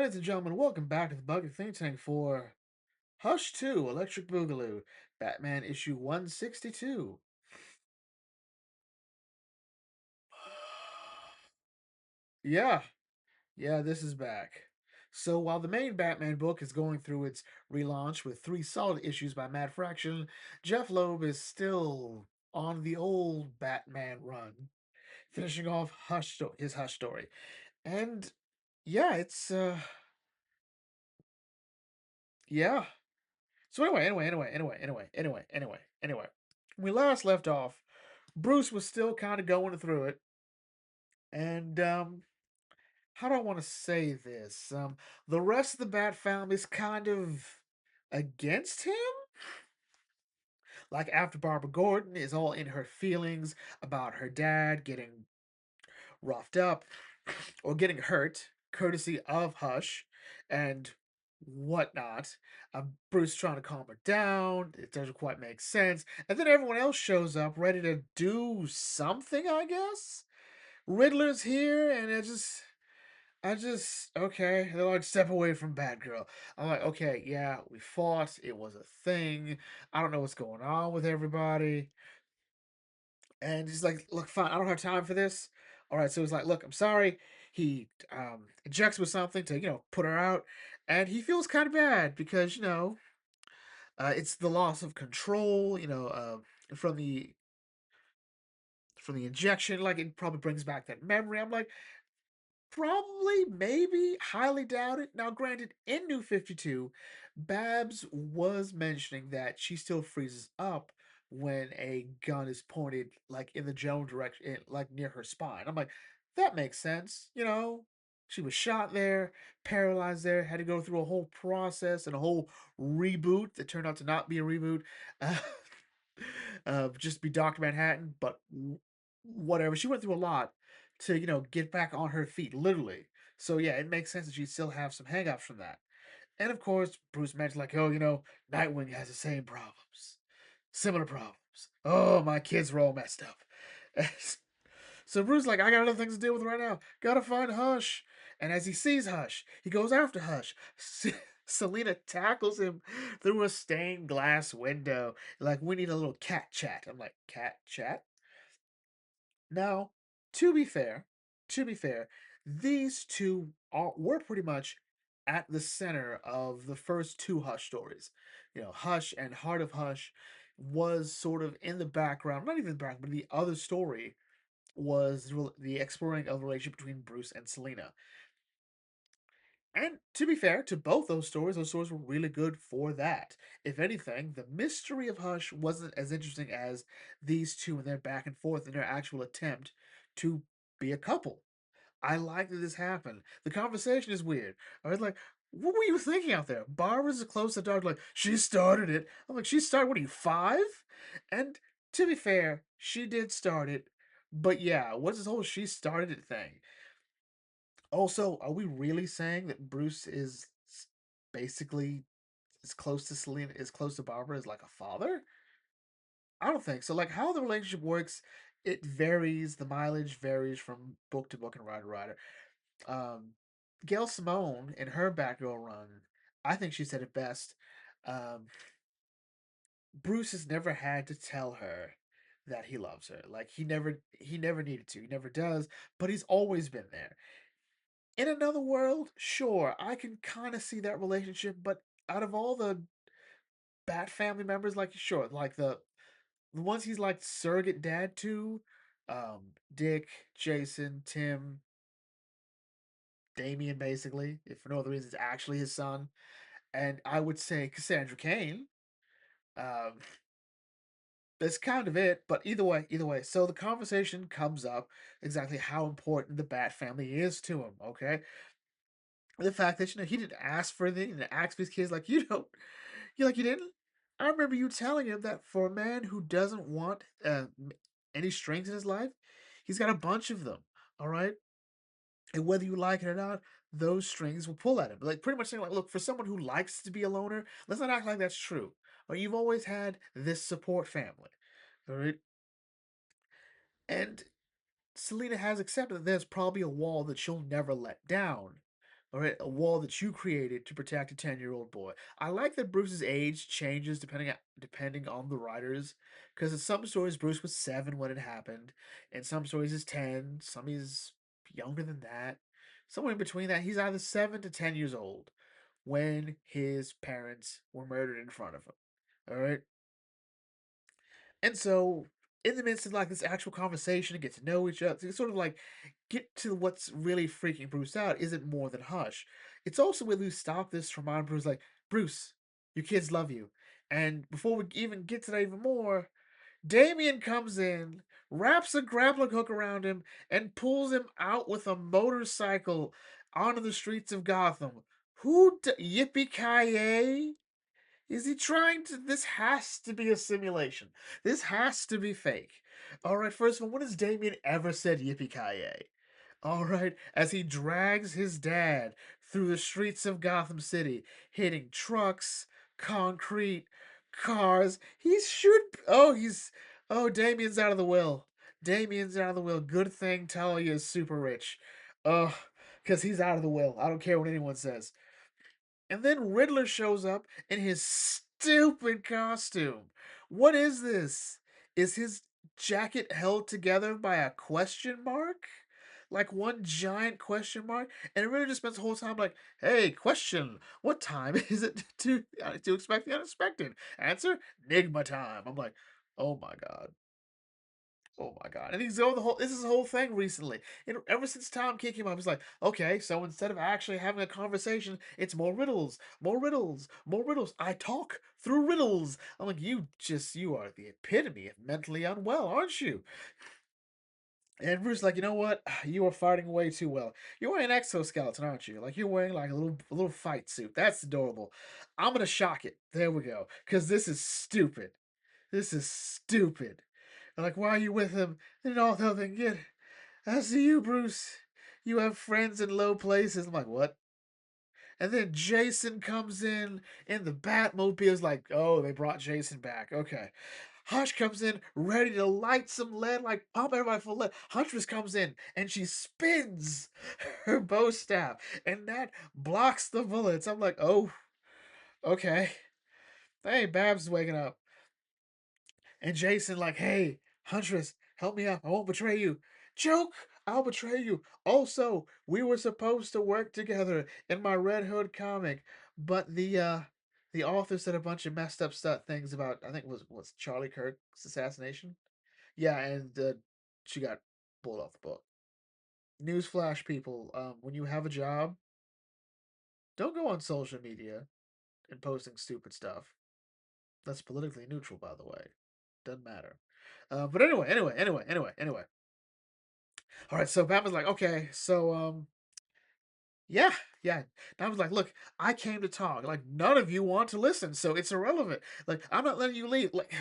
ladies and gentlemen, welcome back to the Bucket Think Tank for Hush 2 Electric Boogaloo, Batman issue 162. Yeah, yeah, this is back. So while the main Batman book is going through its relaunch with three solid issues by Matt Fraction, Jeff Loeb is still on the old Batman run, finishing off his Hush story. And yeah, yeah. So anyway. When we last left off, Bruce was still kind of going through it, and how do I want to say this? The rest of the Bat family is kind of against him. Like after Barbara Gordon is all in her feelings about her dad getting roughed up or getting hurt, courtesy of Hush, and whatnot. Bruce trying to calm her down. It doesn't quite make sense. And then everyone else shows up ready to do something, I guess. Riddler's here, and okay. They're like, step away from Batgirl. I'm like, okay, yeah, we fought. It was a thing. I don't know what's going on with everybody. And he's like, look, fine, I don't have time for this. All right, so he's like, look, I'm sorry. He injects with something to, put her out. And he feels kind of bad because, it's the loss of control, from the from the injection. Like, it probably brings back that memory. I'm like, probably, maybe, highly doubt it. Now, granted, in New 52, Babs was mentioning that she still freezes up when a gun is pointed, like, in the general direction, like, near her spine. I'm like, that makes sense, She was shot there, paralyzed there, had to go through a whole process and a whole reboot that turned out to not be a reboot. Uh, just be Dr. Manhattan, but whatever. She went through a lot to get back on her feet, literally. So yeah, it makes sense that she'd still have some hangups from that. And of course, Bruce mentioned like, oh, Nightwing has the same problems, similar problems. Oh, my kids were all messed up. So Bruce like, I got other things to deal with right now. Gotta find Hush. And as he sees Hush, he goes after Hush. Selina tackles him through a stained glass window. Like, we need a little cat chat. I'm like, cat chat? Now, to be fair, to be fair, these two were pretty much at the center of the first two Hush stories. Hush and Heart of Hush was sort of in the background, not even the background, but the other story was the exploring of the relationship between Bruce and Selina. And to be fair to both those stories were really good for that. If anything, the mystery of Hush wasn't as interesting as these two and their back and forth in their actual attempt to be a couple. I like that this happened. The conversation is weird. I was like, what were you thinking out there? Barbara's close to the dog, like, she started it. I'm like, she started, what are you, 5? And to be fair, she did start it. But yeah, what's this whole she started it thing? Also, are we really saying that Bruce is basically as close to Selina, as close to Barbara as like a father? I don't think so. Like how the relationship works, it varies. The mileage varies from book to book and writer to writer. Um, Gail Simone in her Batgirl run, I think she said it best. Um, Bruce has never had to tell her that he loves her. Like he never needed to. He never does. But he's always been there. In another world, sure, I can kind of see that relationship, but out of all the Bat family members, like sure, like the ones he's like surrogate dad to, Dick, Jason, Tim, Damien, basically, if for no other reason, it's actually his son, and I would say Cassandra Cain. Um, that's kind of it, but either way. So the conversation comes up exactly how important the Bat family is to him. Okay, the fact that he didn't ask for anything and ask his kids like you don't you didn't. I remember you telling him that for a man who doesn't want any strings in his life, he's got a bunch of them. All right, and whether you like it or not, those strings will pull at him. Like pretty much saying like, look, for someone who likes to be a loner, let's not act like that's true. Or you've always had this support family. All right, and Selina has accepted that there's probably a wall that she'll never let down All right, a wall that you created to protect a 10-year-old boy. I like that Bruce's age changes depending on the writers, because in some stories Bruce was 7 when it happened, in some stories he's 10, some he's younger than that, somewhere in between that. He's either 7 to 10 years old when his parents were murdered in front of him. All right, and so, in the midst of like this actual conversation to get to know each other, to sort of like get to what's really freaking Bruce out, isn't more than Hush. It's also where we stop this to remind Bruce, like, Bruce, your kids love you. And before we even get to that even more, Damien comes in, wraps a grappling hook around him, and pulls him out with a motorcycle onto the streets of Gotham. Yippee ki Is he trying to? This has to be a simulation. This has to be fake. All right, first of all, when has Damien ever said yippee ki All right, as he drags his dad through the streets of Gotham City, hitting trucks, concrete, cars. He should. Oh, he's. Oh, Damien's out of the will. Damien's out of the will. Good thing Talia is super rich. Oh, because he's out of the will. I don't care what anyone says. And then Riddler shows up in his stupid costume. What is this? Is his jacket held together by a question mark? Like one giant question mark? And it really just spends the whole time like, hey, question, what time is it to expect the unexpected? Answer, Nigma time. I'm like, oh my god. Oh my god! And he's going the whole. This is the whole thing recently. And ever since Tom King came up, he's like, okay, so instead of actually having a conversation, it's more riddles, more riddles, more riddles. I talk through riddles. I'm like, you are the epitome of mentally unwell, aren't you? And Bruce's like, you know what? You are fighting way too well. You're wearing an exoskeleton, aren't you? Like you're wearing like a little fight suit. That's adorable. I'm gonna shock it. There we go. Cause this is stupid. This is stupid. And like, why are you with him? And all the other thing, get as to you, Bruce. You have friends in low places. I'm like, what? And then Jason comes in the Batmobile. Is like, oh, they brought Jason back. Okay. Hush comes in, ready to light some lead, like pump everybody full of lead. Huntress comes in and she spins her bow staff, and that blocks the bullets. I'm like, oh, okay. Hey, Babs waking up. And Jason, like, hey, Huntress, help me out. I won't betray you. Joke, I'll betray you. Also, we were supposed to work together in my Red Hood comic, but the author said a bunch of messed up stuff things about I think it was Charlie Kirk's assassination. Yeah, and she got pulled off the book. Newsflash, people, when you have a job, don't go on social media and posting stupid stuff. That's politically neutral, by the way. Doesn't matter. But anyway. All right, so Batman's like, okay, so yeah, yeah. And I was like, look, I came to talk. Like, none of you want to listen, so it's irrelevant. Like, I'm not letting you leave. Like,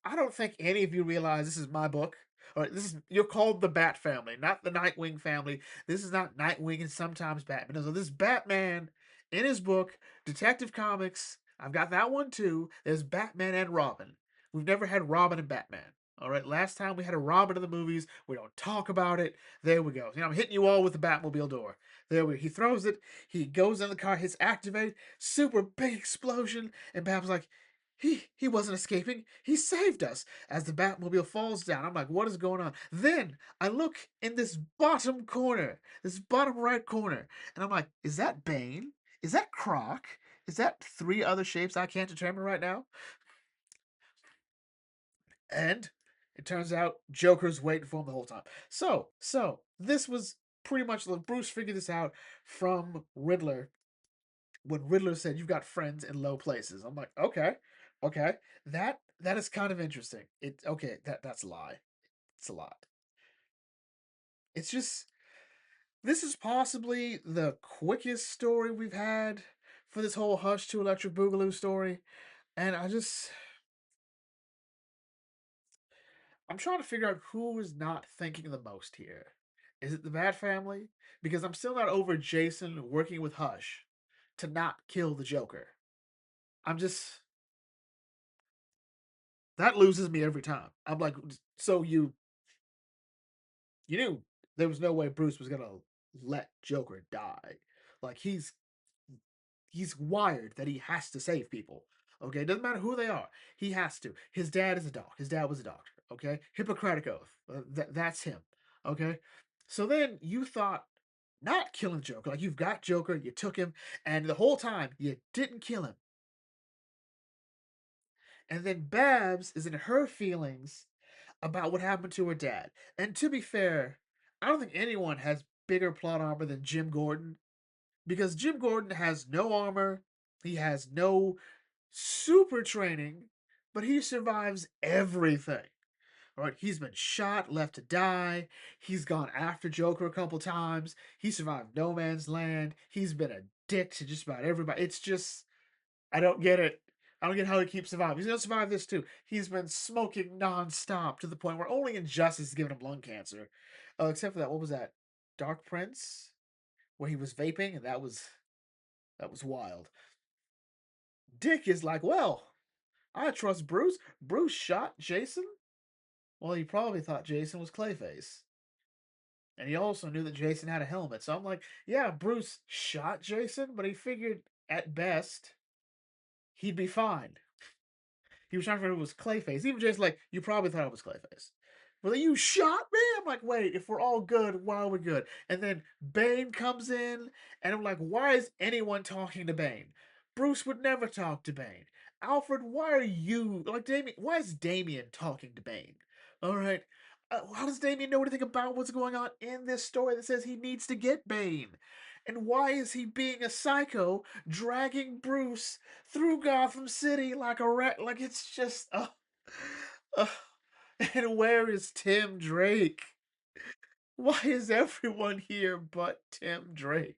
I don't think any of you realize this is my book. All right, this is you're called the Bat Family, not the Nightwing family. This is not Nightwing and sometimes Batman. So this Batman in his book, Detective Comics. I've got that one too. There's Batman and Robin. We've never had Robin and Batman. All right, last time we had a Robin in the movies. We don't talk about it. There we go. I'm hitting you all with the Batmobile door. He throws it. He goes in the car. Hits activate. Super big explosion. And Bab's like, he wasn't escaping. He saved us. As the Batmobile falls down, I'm like, what is going on? Then I look in this bottom corner, this bottom right corner, and I'm like, is that Bane? Is that Croc? Is that three other shapes I can't determine right now? And it turns out Joker's waiting for him the whole time. So this was pretty much Bruce figured this out from Riddler when Riddler said you've got friends in low places. I'm like, okay, that is kind of interesting. It okay, that's a lie. It's a lot. It's just this is possibly the quickest story we've had for this whole Hush to Electric Boogaloo story, and I'm trying to figure out who is not thinking the most here. Is it the Bat Family? Because I'm still not over Jason working with Hush to not kill the Joker. I'm just that loses me every time. I'm like, so you knew there was no way Bruce was gonna let Joker die. Like he's wired that he has to save people. Okay, doesn't matter who they are. He has to. His dad is a doc. His dad was a doctor. Okay, Hippocratic oath. That's him. Okay, so then you thought not killing Joker. Like you've got Joker, you took him, and the whole time you didn't kill him. And then Babs is in her feelings about what happened to her dad. And to be fair, I don't think anyone has bigger plot armor than Jim Gordon because Jim Gordon has no armor, he has no super training, but he survives everything. Right? He's been shot, left to die. He's gone after Joker a couple times. He survived No Man's Land. He's been a dick to just about everybody. It's just I don't get it. I don't get how he keeps surviving. He's gonna survive this too. He's been smoking nonstop to the point where only Injustice is giving him lung cancer. Except for that, what was that? Dark Prince, where he was vaping, and that was wild. Dick is like, well, I trust Bruce. Bruce shot Jason. Well, he probably thought Jason was Clayface, and he also knew that Jason had a helmet. So I'm like, yeah, Bruce shot Jason, but he figured at best he'd be fine. He was trying to figure out who was Clayface. Even Jason's like, you probably thought it was Clayface. But like, you shot me? I'm like, wait, if we're all good, why are we good? And then Bane comes in, and I'm like, why is anyone talking to Bane? Bruce would never talk to Bane. Alfred, why are you like Damien? Why is Damien talking to Bane? All right, how does Damien know anything about what's going on in this story that says he needs to get Bane? And why is he being a psycho, dragging Bruce through Gotham City like a rat? Like it's just, uh, and where is Tim Drake? Why is everyone here but Tim Drake?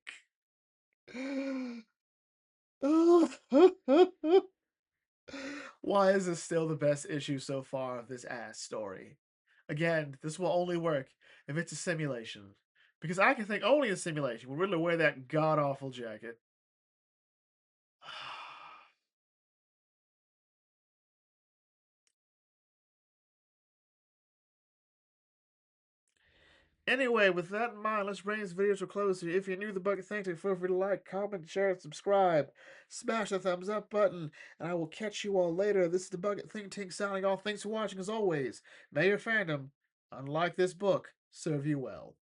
Why is this still the best issue so far of this ass story? Again, this will only work if it's a simulation. Because I can think only a simulation will really wear that god awful jacket. Anyway, with that in mind, let's bring this video to a close here. If you're new to the Bucket Think Tank, feel free to like, comment, share, and subscribe. Smash the thumbs up button, and I will catch you all later. This is the Bucket Think Tank signing off. Thanks for watching as always. May your fandom, unlike this book, serve you well.